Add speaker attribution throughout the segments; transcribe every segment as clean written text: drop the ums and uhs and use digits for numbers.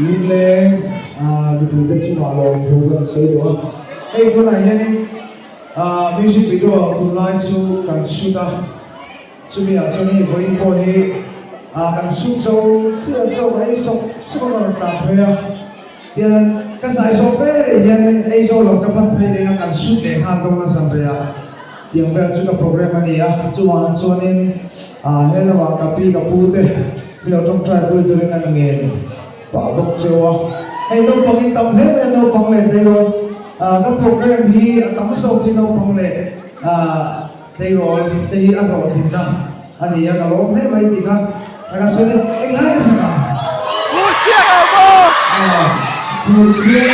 Speaker 1: Leng Betul kan cuma long bukan saya doang. Kau nanya nih, music video tunai tu kan sudah, cumi ni boleh boleh kan sudah sudah esok semua tak payah. Dia kan saya software yang esok lo kapan payah kan sudah hal tu nak sampai ya. Dia bukan juga program dia, cuma ni hela wa kapi kapute, sila trong try tu dengan ngin. Pak Bok Jawa, hello pangin tam hello pangle tayo, ka program hi atang so kino pangle, tayo tahi ako sinta, ani ya kalau ne mai tika, nagasulit, lagi sana.
Speaker 2: Lucia mo.
Speaker 1: Lucia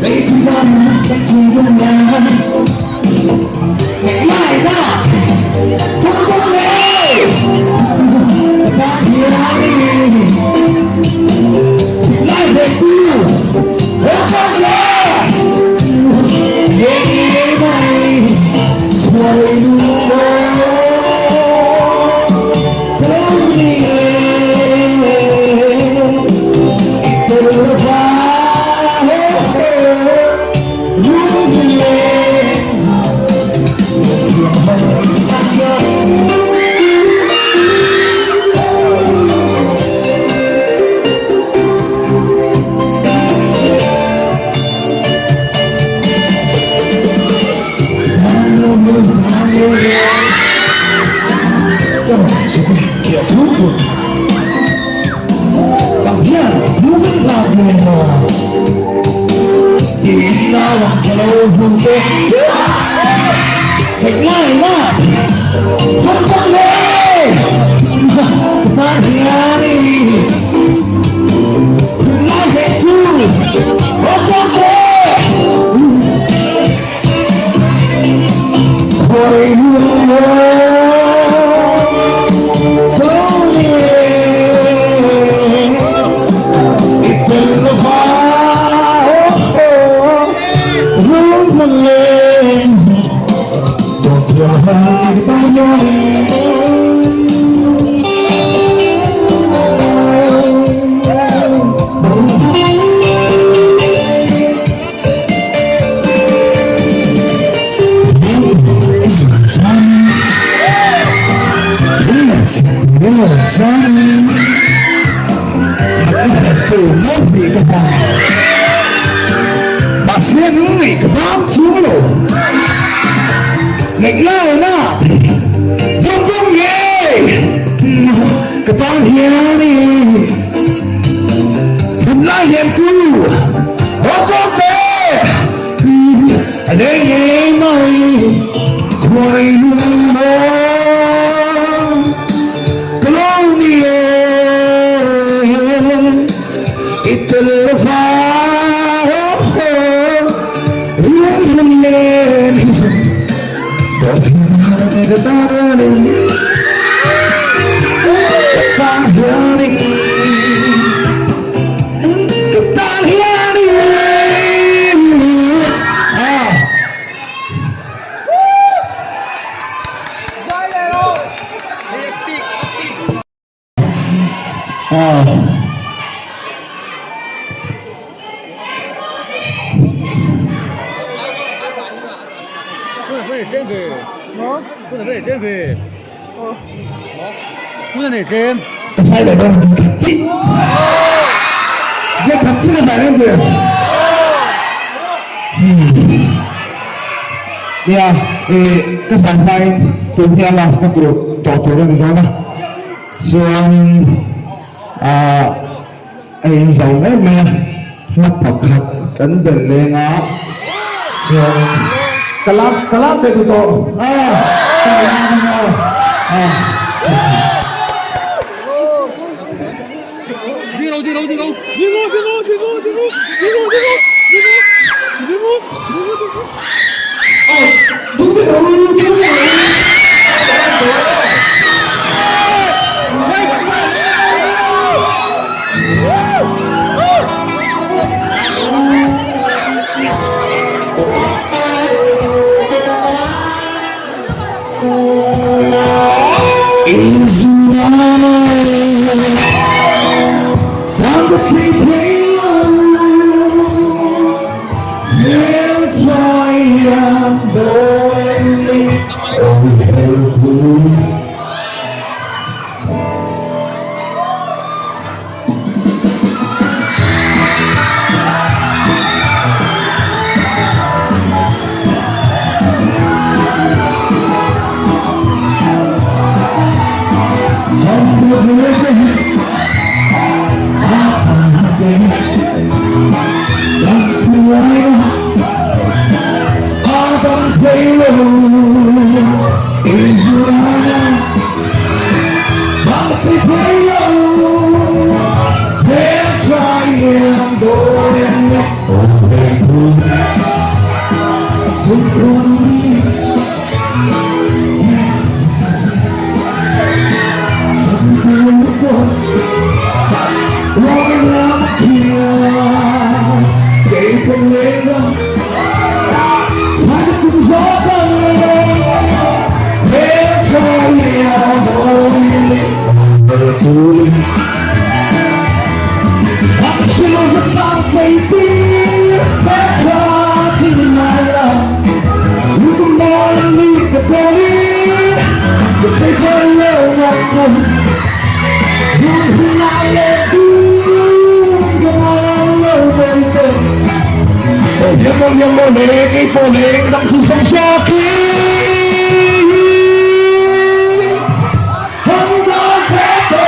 Speaker 1: 每个人都只有两，来吧，不过嘞，把你爱你，来得住，我放了，也没退路。Ya, kesampai dunia last na bro, totoo rin ito na. So, ay isang may napakaganda nga. So, kalam ba ito? Kalam mo. They're trying, I'm going, ทุกคนนี้ฉันเป็นคนร้อยแล้วเพียงเก็บเป็นเรื่องฉันคุณชอบกันเลยเพื่อใครอยากโดนเปิดตัว She was a fun baby, better to my love. You can more than leave the body, but they don't know what to do. You can not let you, come on, baby. Yang boleh, nak susah sakit. Hold on, baby.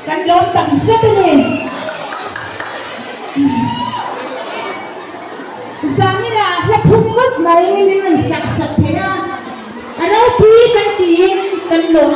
Speaker 3: Kan lontang satu ni. Sami na lapumot mai ni man saksak na. Ano pi kan tin kan lo